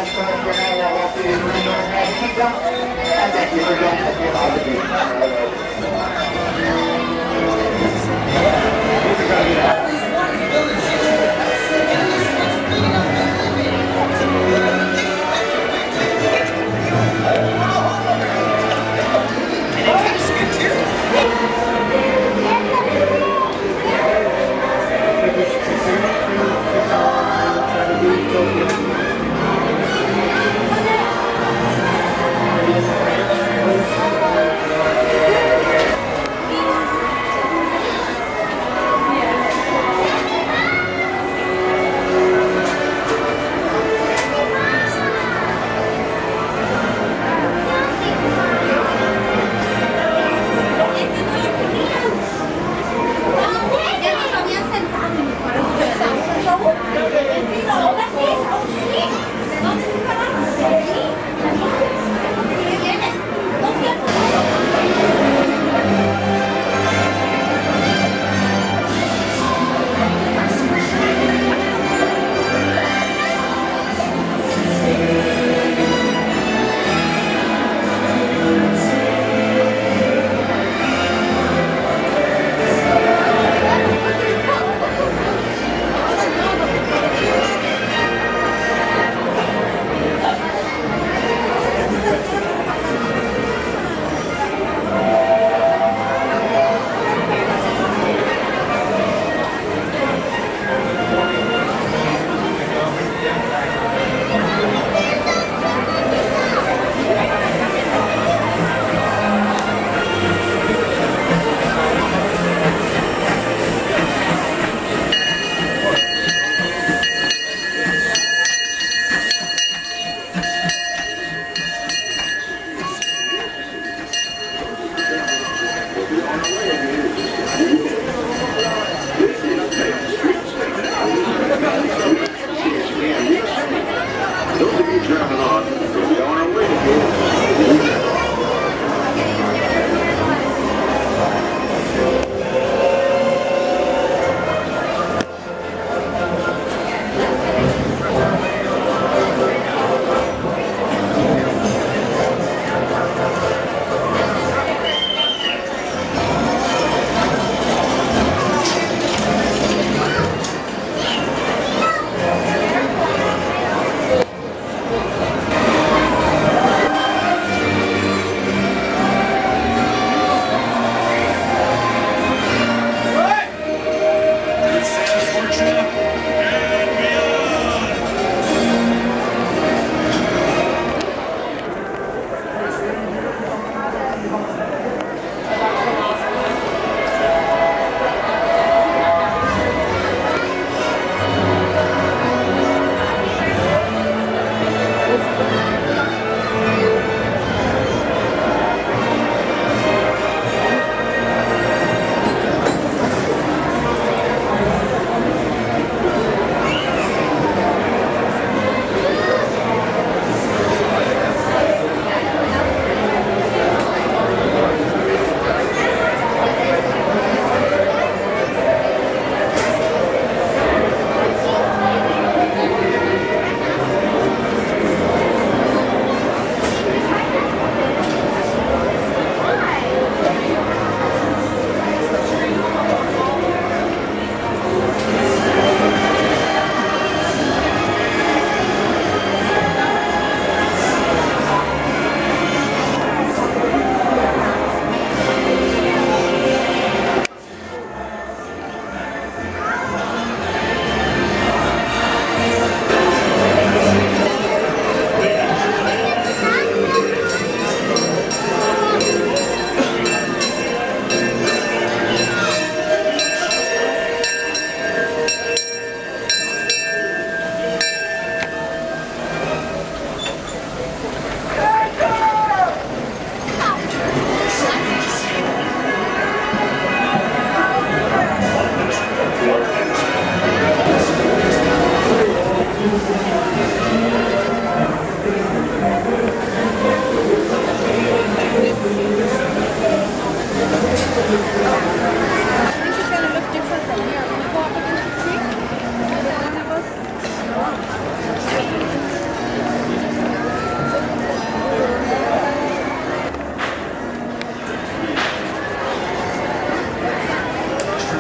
And thank you for joining us here on the Disneyland Railroad.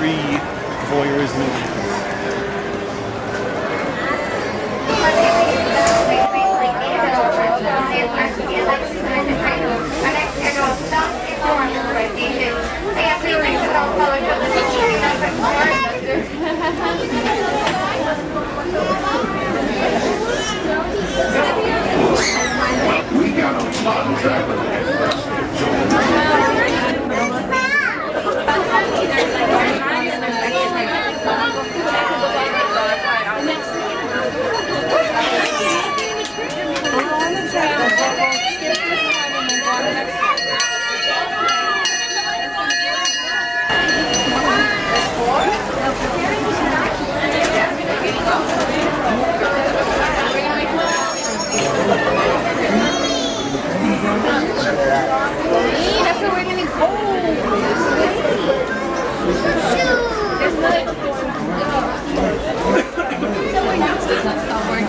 very voyeurism. We got a lot of travel ahead. That's where we're gonna go. There's no so we're not supposed to stop working.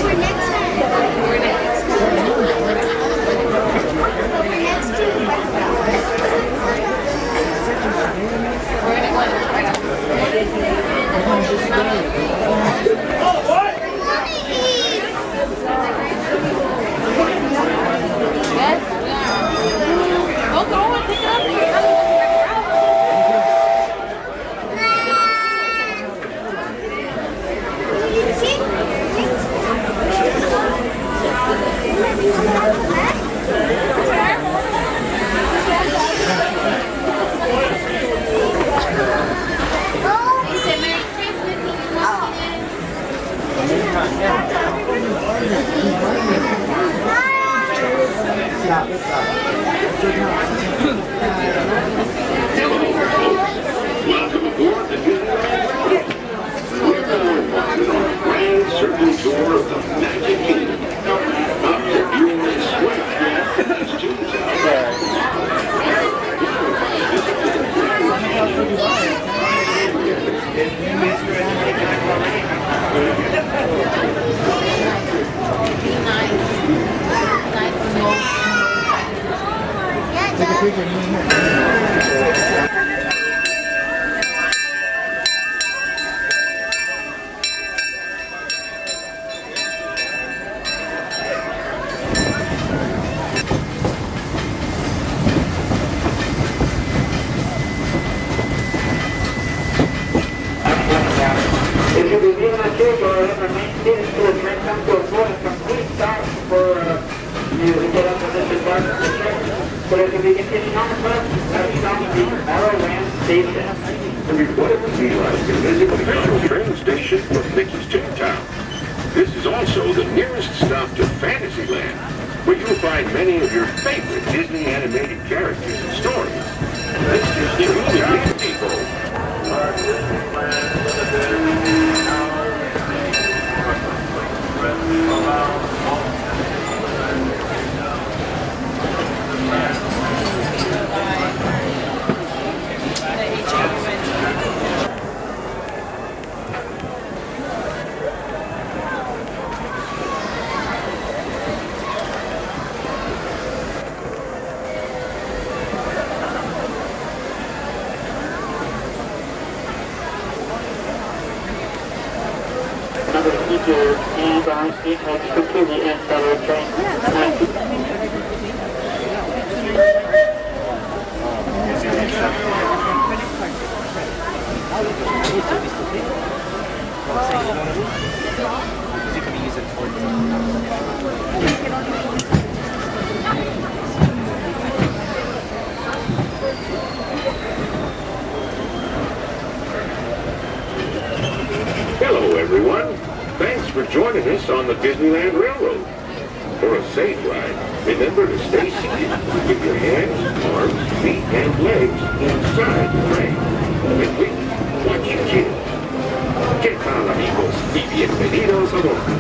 We're next time. We're next. We're next to we're gonna go right after. Oh, what? Yes. Don't go and pick it up. Welcome aboard the Disneyland Railroad. We're going on a grand circle tour of the Magic Kingdom. Up to Union Square. That's If you begin a table or remain seated to admit come to a full and complete stop for you to get up to this department of the train. But if you begin getting on the bus, that's stop the Arrowland Station. what it would be like to visit the Metro train station from Mickey's Toontown. This is also the nearest stop to Fantasyland, where you'll find many of your favorite Disney animated characters and stories. Let's just give you the real people. Seat next to the inside of the train. Hello, everyone. Thanks for joining us on the Disneyland Railroad. For a safe ride, remember to stay seated with your hands, arms, feet, and legs inside the train. Ripley, watch your kids. ¿Qué tal, amigos? Y bienvenidos a bordo.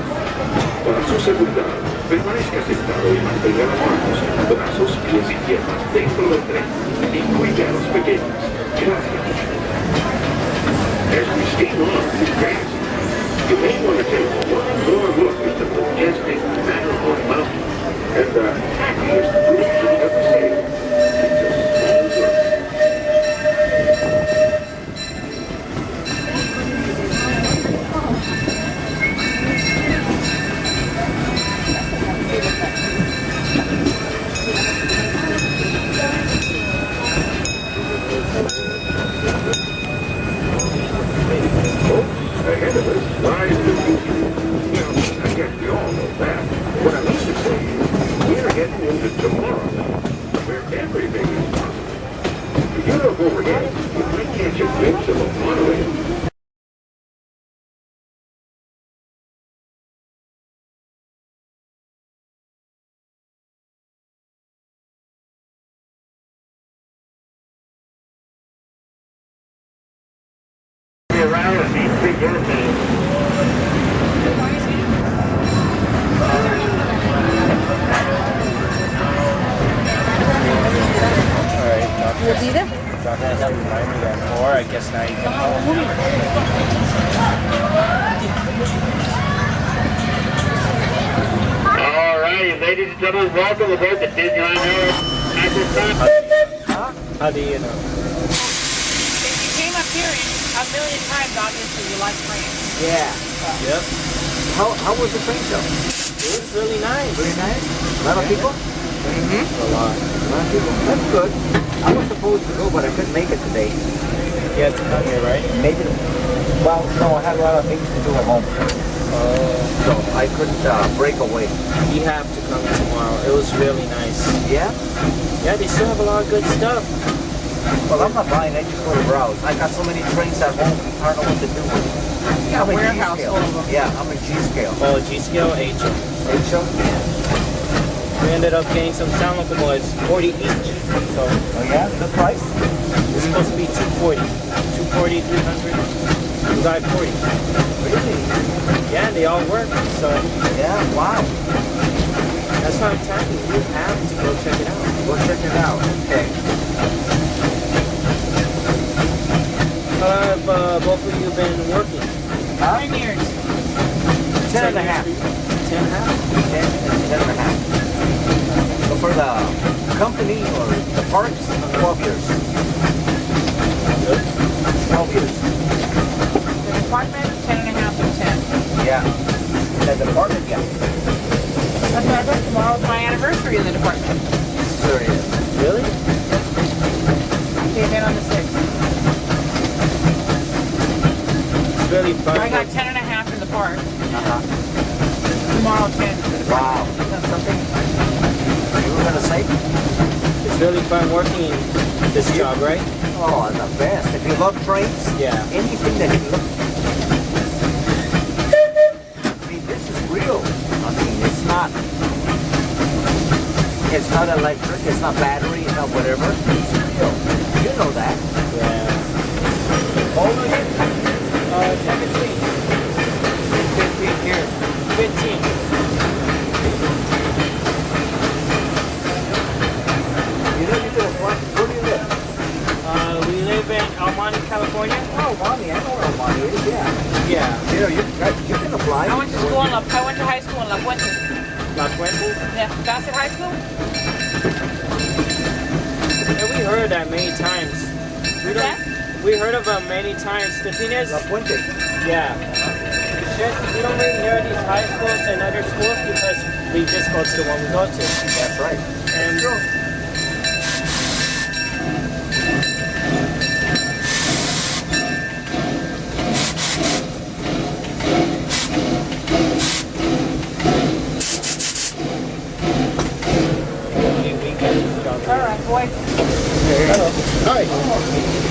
Para su seguridad, permanezca sentado y mantenga las manos, brazos, pies y piernas dentro del tren. Y cuide a los pequeños. Gracias. As we steam on through Fantasy, you may want to take one more look at the majestic Matterhorn Mountain and the happiest bridge you've ever seen. It's a small world. Ahead of us lies the future. Now, I guess we all know that. What I mean to say is, we're heading into tomorrow, where everything is possible. If you look overhead, you might catch a glimpse of a monorail. Around with me, big airplane. Alright, You'll be there? drop that down behind me then. Or I guess now you can follow me. All right, ladies and gentlemen, welcome aboard the Disneyland Railroad. At this time, How do you know? If you came up here a million times, obviously you like trains. Yeah. Yep. How was the train show? It was really nice. Very nice. A lot of people? A lot. A lot of people. That's good. I was supposed to go, but I couldn't make it today. You had to come here, right? Maybe. Well, no, I had a lot of things to do at home, so I couldn't break away. You have to come tomorrow. It was really nice. Yeah. Yeah, they still have a lot of good stuff. Well, I'm not buying. I just go to browse. I got so many trains at home. I don't know what to do with it. You got I'm a a warehouse G-scale. full of them. Yeah, I'm a G-scale. Oh, G-scale, HO. H-O? We ended up getting some sound locomotives, 40 each. So Oh yeah, good price. it's supposed to be 240. 240, 300. We got 40. Really? Yeah, they all work. So Yeah. Wow. that's why I'm telling you, you have to go check it out. Go check it out. Okay. How have both of you been working? 10 years. 10 and a half. 10 and a half? 10 and a half. So for the company or the parks, 12 years. 12 years. The department, 10 and a half and 10. Yeah. The department, yeah. That's what I thought tomorrow's my anniversary in the department. Sure is. Really? I came in on the 6th. It's really fun. I got 10 and a half in the park. Uh-huh. Tomorrow 10. Wow. Isn't that something you were going to say? It's really fun working this job, right? Oh, the best. If you love trains, Yeah. anything that you look. I mean, this is real. I mean, it's not electric, it's not battery, it's not whatever. It's real. You know that. Yeah. Hold on here. 17. 15 here. 15. You know you could have where do you live? We live in El Monte, California. Oh, Monty, I know where Monty is, yeah. Yeah. You know, you can apply. I went to school in I went to high school in La Puente. La Puente? Yeah, Bassett High School? Yeah, we heard that many times. What's that? We heard of them many times. The thing is, La Puente. yeah. It's just, we don't really hear these high schools and other schools because we just go to the one we go to. That's right. And All right, boy. Hi.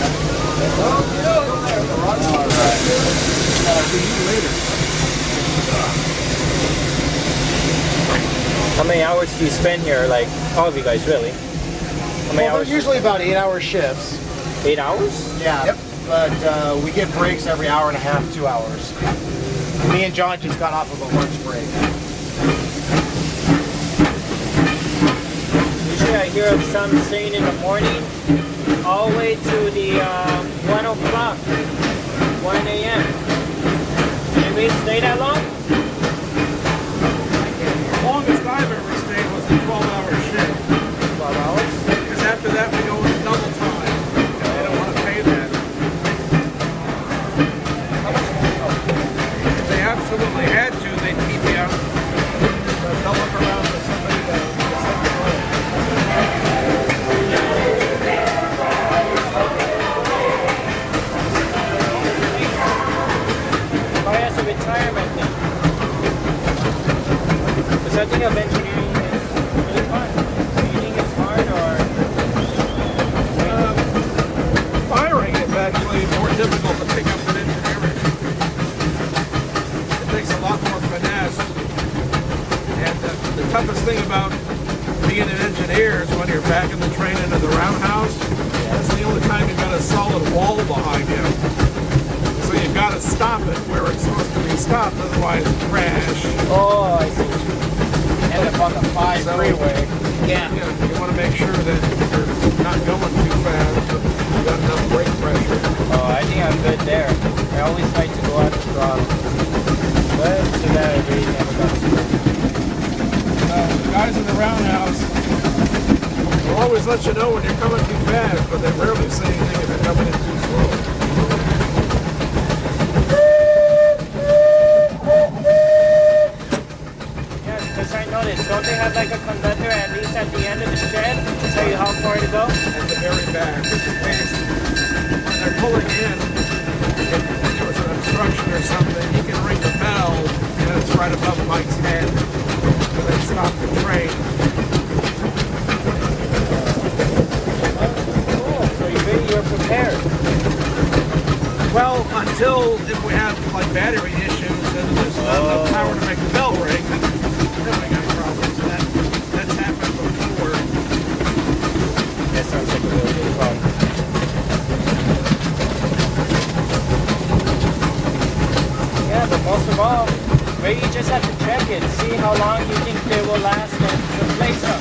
How many hours do you spend here? Like, all of you guys, really? How many Well, hours? they're usually about 8-hour shifts. 8 hours? Yeah. Yep. But we get breaks every hour and a half, 2 hours. Me and John just got off of a lunch break. Usually I hear of some saying in the morning, all the way to the 1 o'clock, 1 a.m. Anybody stay that long? Longest I've ever stayed was a 12-hour shift. 12 hours? Because after that we go into double time. They don't want to pay that. If they absolutely had to, they'd keep you out. But they'll look around for somebody to beginning of engineering is really fun. Do you think it's hard or? Firing is actually more difficult to pick up than engineering. It takes a lot more finesse. And the toughest thing about being an engineer is when you're backing the train into the roundhouse. That's the only time you've got a solid wall behind you. So you've got to stop it where it's supposed to be stopped, otherwise crash. Oh, I see. End up on the 5 freeway. Yeah. You want to make sure that you're not going too fast, but you've got enough brake pressure. Oh, I think I'm good there. I always like to go out the throttle. But to that I really never got to. The guys in the roundhouse will always let you know when you're coming too fast, but they rarely say anything if you're coming in too slow. Yeah, because I noticed, don't they have like a conductor at least at the end of the shed to tell you how far to go? At the very back, just in case when they're pulling in, if there was an obstruction or something, you can ring the bell and it's right above Mike's head. So they stop the train. Cool, so you're prepared. Well, until if we have like battery issues and there's not enough power to make the bell ring, then we got problems. That's happened before. That sounds like a really big problem. Yeah, but most of all, maybe you just have to check it, see how long you think they will last and replace them.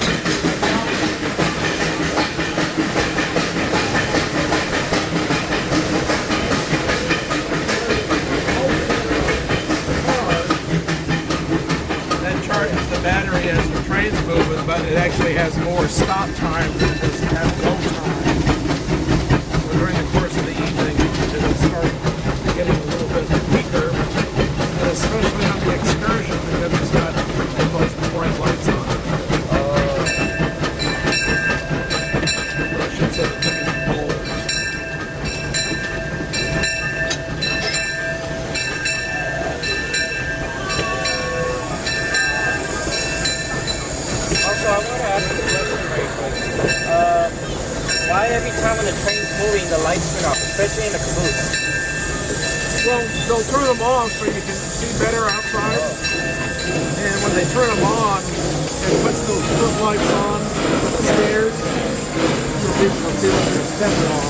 That charges the battery as the train's moving, but it actually has more stop time than it does have go time. So during the course of the evening, it'll start getting a little bit weaker, and especially on the excursion because it's got the most bright lights on it. Or I should say the biggest bulbs. Also, I want to ask you a question very quick. Why every time when the train's moving, the lights turn off, especially in the caboose? Well, they'll turn them off so you can see better outside. And when they turn them on, it puts those footlights on the stairs. So people can see what they're stepping on.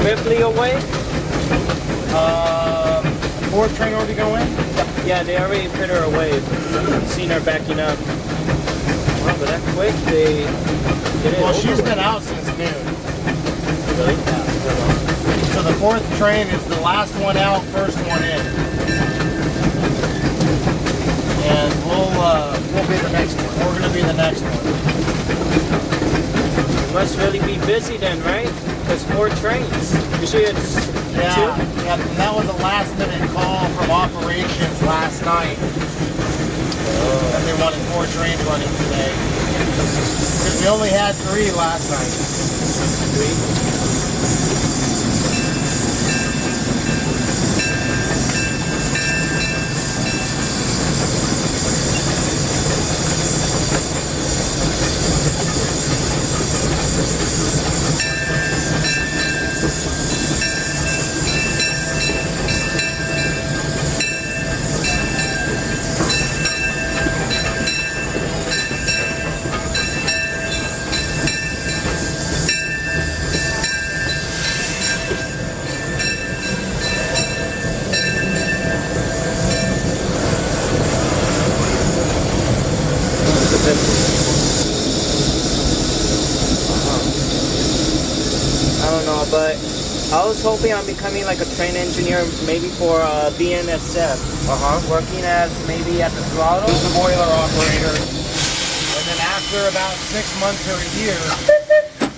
Ripley away. 4th train already going? Yeah, they already put her away. Seen her backing up. Wow, but that quick, they get it. Well, over she's with. been out since noon. Really? So the 4th train is the last one out, first one in. And we'll be the next one. We're gonna be the next one. It must really be busy then, right? There's 4 trains. Usually it's 2. Yeah, and that was a last minute call from operations last night. And they wanted 4 trains running today. Because we only had 3 last night. 3? I don't know, but I was hoping I'm becoming like a train engineer, maybe for BNSF. Working as maybe at the throttle. Who's the boiler operator? And then after about 6 months or a year,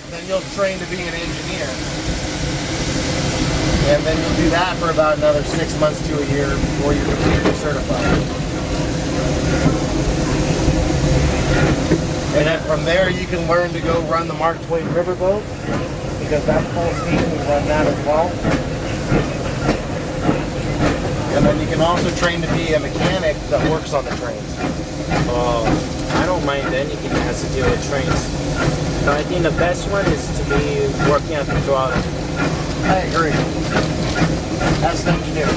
then you'll train to be an engineer. And then you'll do that for about another 6 months to a year before you're completely certified. And then from there you can learn to go run the Mark Twain riverboat, because that's full steam, we run that as well. And then you can also train to be a mechanic that works on the trains. Oh, I don't mind anything that has to do with trains. But I think the best one is to be working at the throttle. I agree. That's an engineer.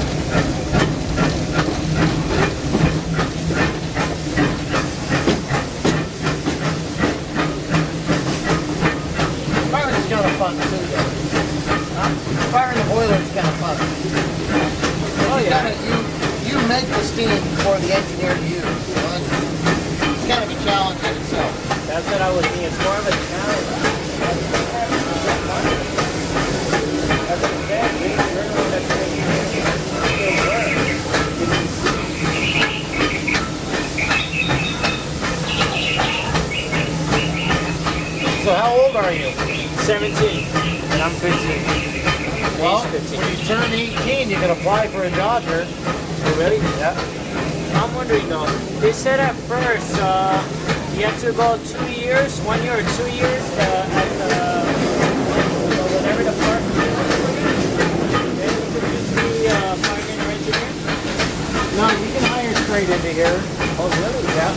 Firing's kind of fun too, though. Firing the boiler is kind of fun. Oh yeah. You make the steam for the engineer to use. You know? It's kind of a challenge in itself. That's what I was thinking. It's more of a challenge. So how old are you? 17, and I'm 15. Well, He's 15. when you turn 18, you can apply for a job here. Oh, really? Yeah. I'm wondering though, they said at first you have to go 2 years, 1 year or 2 years at whatever the park is. Then you could just be parking engineer. No, you can hire straight into here. Oh, really? Yeah.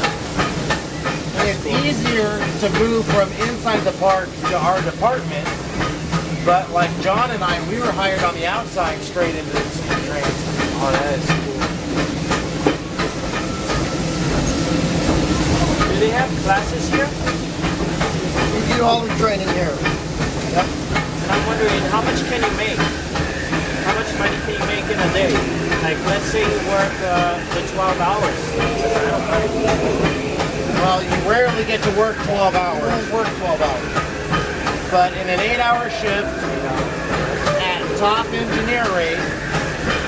And it's easier to move from inside the park to our department. But like John and I, we were hired on the outside straight into the steam trains. Oh, that is cool. Do they have classes here? We do all the training here. Yep. And I'm wondering, how much can you make? How much money can you make in a day? Like, let's say you work the 12 hours. Well, you rarely get to work 12 hours. We don't work 12 hours. But in an 8-hour shift, at top engineer rate,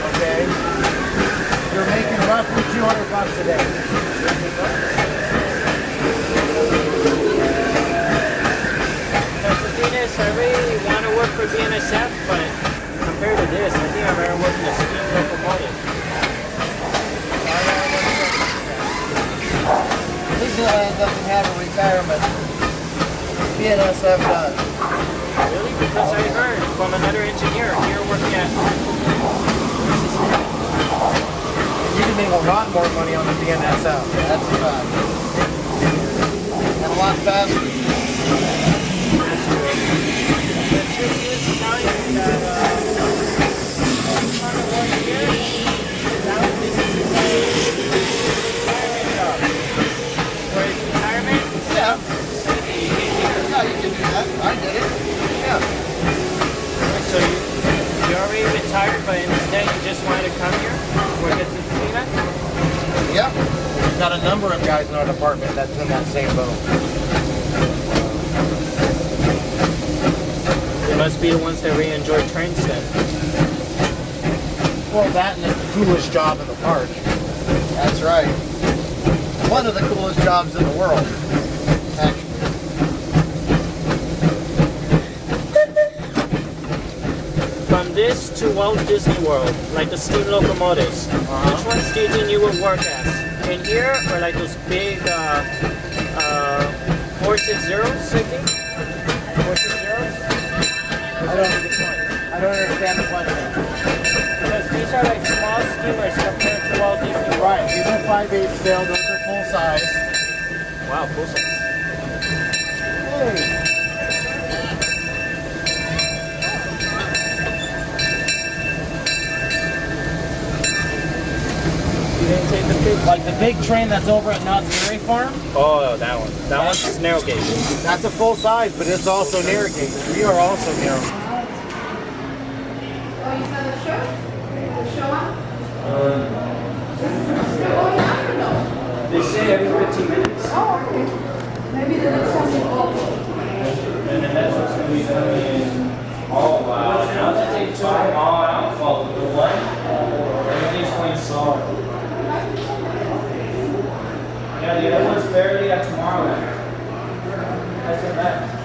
okay, you're making roughly $200 a day. Because the thing is, I really want to work for BNSF, but compared to this, I think I'd rather work in a steam locomotive. Disneyland doesn't have a retirement. BNSF does. Really? Because I heard from another engineer here working at... You can make a lot more money on the BNSF. That's a fact. And a lot faster. The truth is telling you that I'm trying to work here. Now this is retirement job. Where is retirement? Yeah. Yeah, you can do that. I did it. Yeah. So you already retired, but instead you just wanted to come here? Work at Disneyland? Yeah. We've got a number of guys in our department that's in that same boat. They must be the ones that really enjoy trains then. Well, that and it's the coolest job in the park. That's right. One of the coolest jobs in the world, actually. From this to Walt Disney World, like the steam locomotives, which ones do you think you would work as? In here, or like those big 460s, I think? 460s? I don't understand the question. Because these are like small steamers compared to Walt Disney World. Right, these are 5/8 scale, those are full size. Wow, full size. Hey. You didn't take the picture? Like the big train that's over at Knott's Berry Farm, Oh, that one. That one's narrow gauge. that's a full size, but it's also narrow gauge. We are also narrow. Oh, you saw the show? The show on? This is still going on or no? They say every 15 minutes. Oh, okay. Maybe the next time you call. And then that's what's going to be coming. Oh wow, now that they took them all out, well, the one, everything's going solid. Yeah, the other one's barely at tomorrow. That's the best.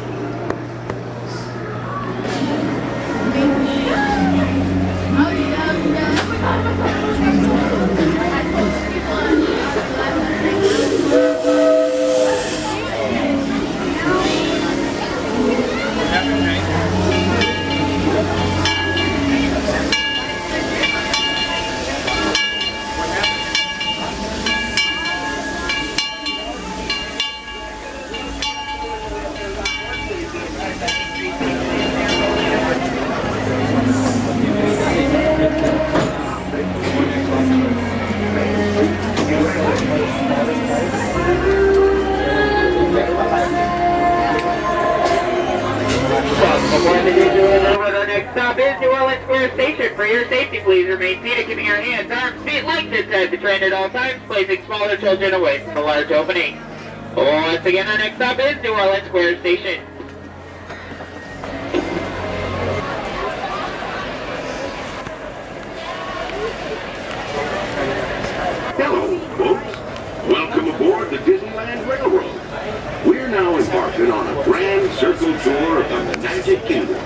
For your safety, please remain seated, keeping your hands, arms, feet, legs inside the train at all times, placing smaller children away from the large opening. Once again, our next stop is New Orleans Square Station. Hello, folks. Welcome aboard the Disneyland Railroad. We're now embarking on a grand circle tour of the Magic Kingdom,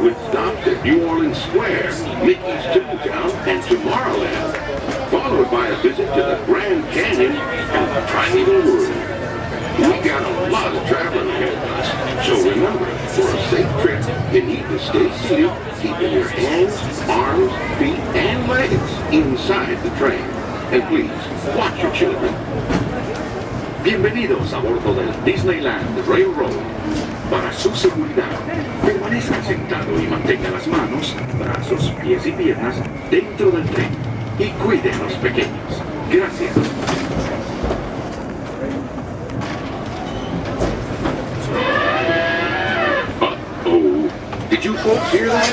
with stops at New Orleans Square, Mickey's Toontown, and Tomorrowland, followed by a visit to the Grand Canyon and the Primeval World. We got a lot of traveling ahead of us, so remember, for a safe trip, you need to stay seated, keeping your hands, arms, feet, and legs inside the train. And please, watch your children. Bienvenidos a bordo del Disneyland Railroad. Para su seguridad, permanezca sentado y mantenga las manos, brazos, pies y piernas dentro del tren y cuide a los pequeños. Gracias. Uh-oh. Did you folks hear that?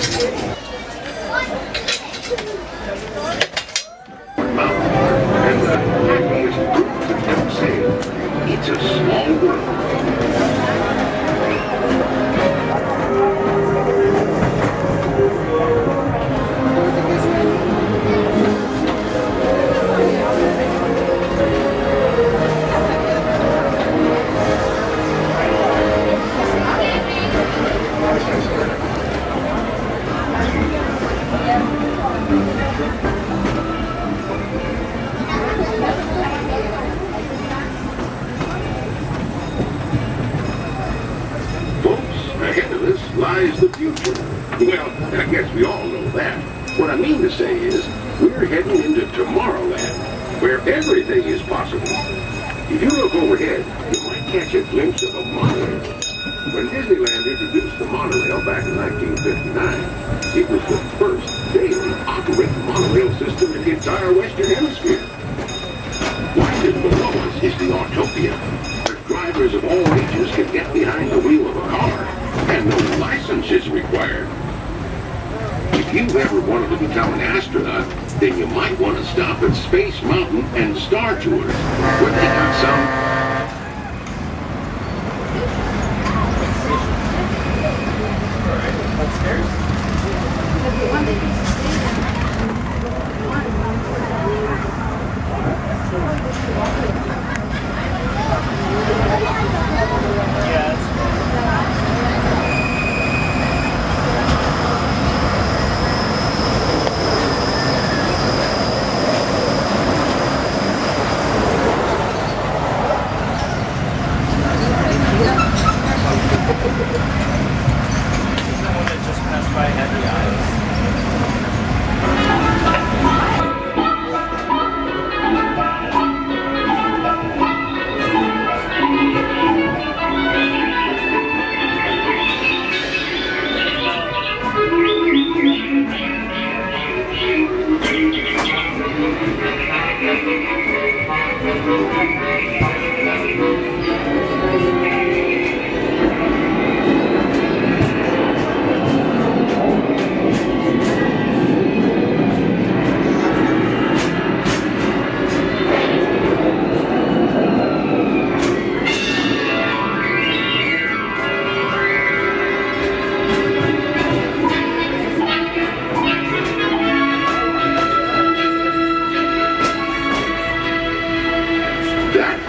And the happiest group that ever said, it's a small world. Lies the future. Well, I guess we all know that. What I mean to say is, we're heading into Tomorrowland, where everything is possible. If you look overhead, you might catch a glimpse of a monorail. When Disneyland introduced the monorail back in 1959, it was the first daily operating monorail system in the entire Western Hemisphere. Right below us is the Autopia, where drivers of all ages can get behind the wheel of a car, and no license is required. If you ever wanted to become an astronaut, then you might want to stop at Space Mountain and Star Tours, where they got some...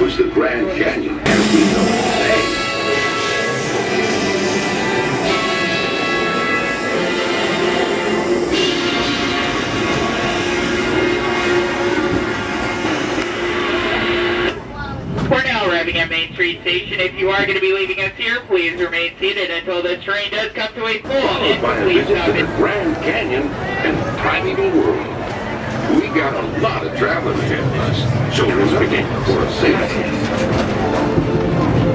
was the Grand Canyon as we know it today. We're now arriving at Main Street Station. If you are going to be leaving us here, please remain seated until the train does come to a full end. By a visit to the Grand Canyon and primeval world. We got a lot of traveling ahead of us, so let's begin for a safe.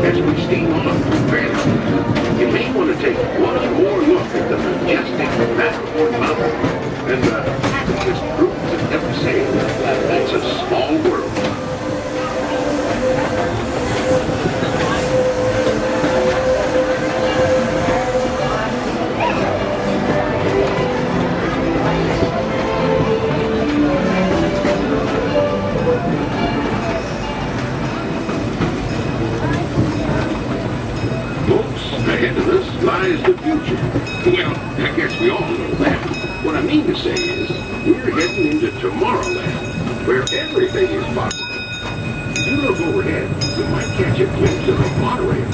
As we steam on through Belle, you may want to take one more look at the majestic Matterhorn Mountain. And this group would never say that's a small world. Ahead of us lies the future. Well, I guess we all know that. What I mean to say is, we're heading into Tomorrowland, where everything is possible. If you look overhead, you might catch a glimpse of a monorail.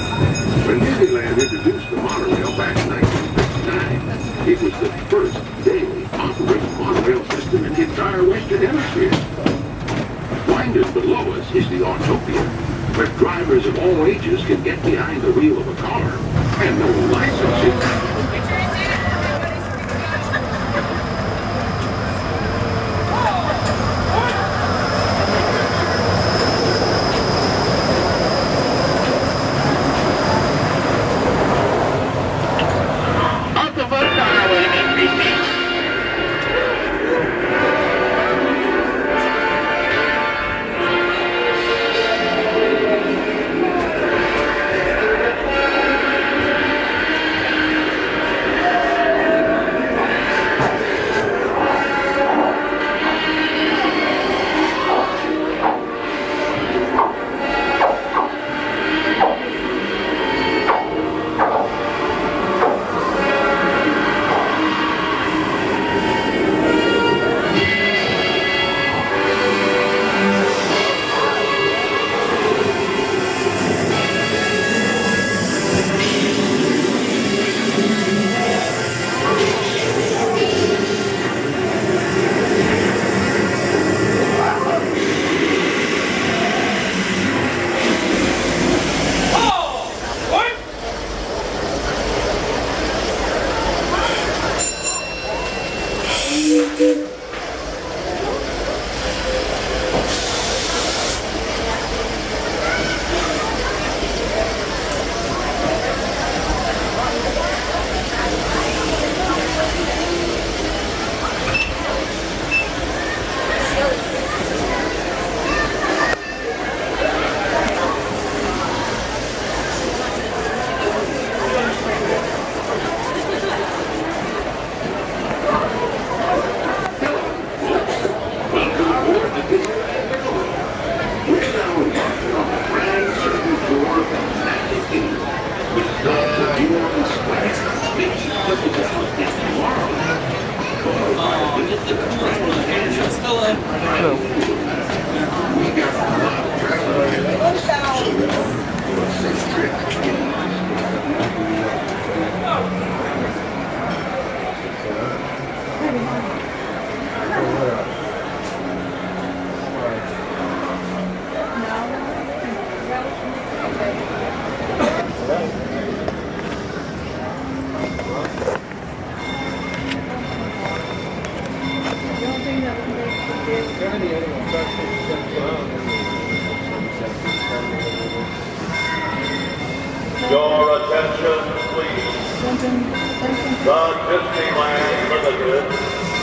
When Disneyland introduced the monorail back in 1959, it was the first daily operating monorail system in the entire Western Hemisphere. Winding below us is the Autopia, where drivers of all ages can get behind the wheel of a car and no licensing. Your attention, please. The Disneyland Limited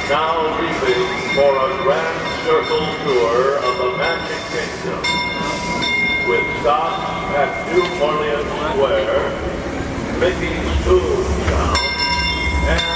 now leaving for a grand circle tour of the Magic Kingdom, with stops at New Orleans Square, Mickey's Toontown, and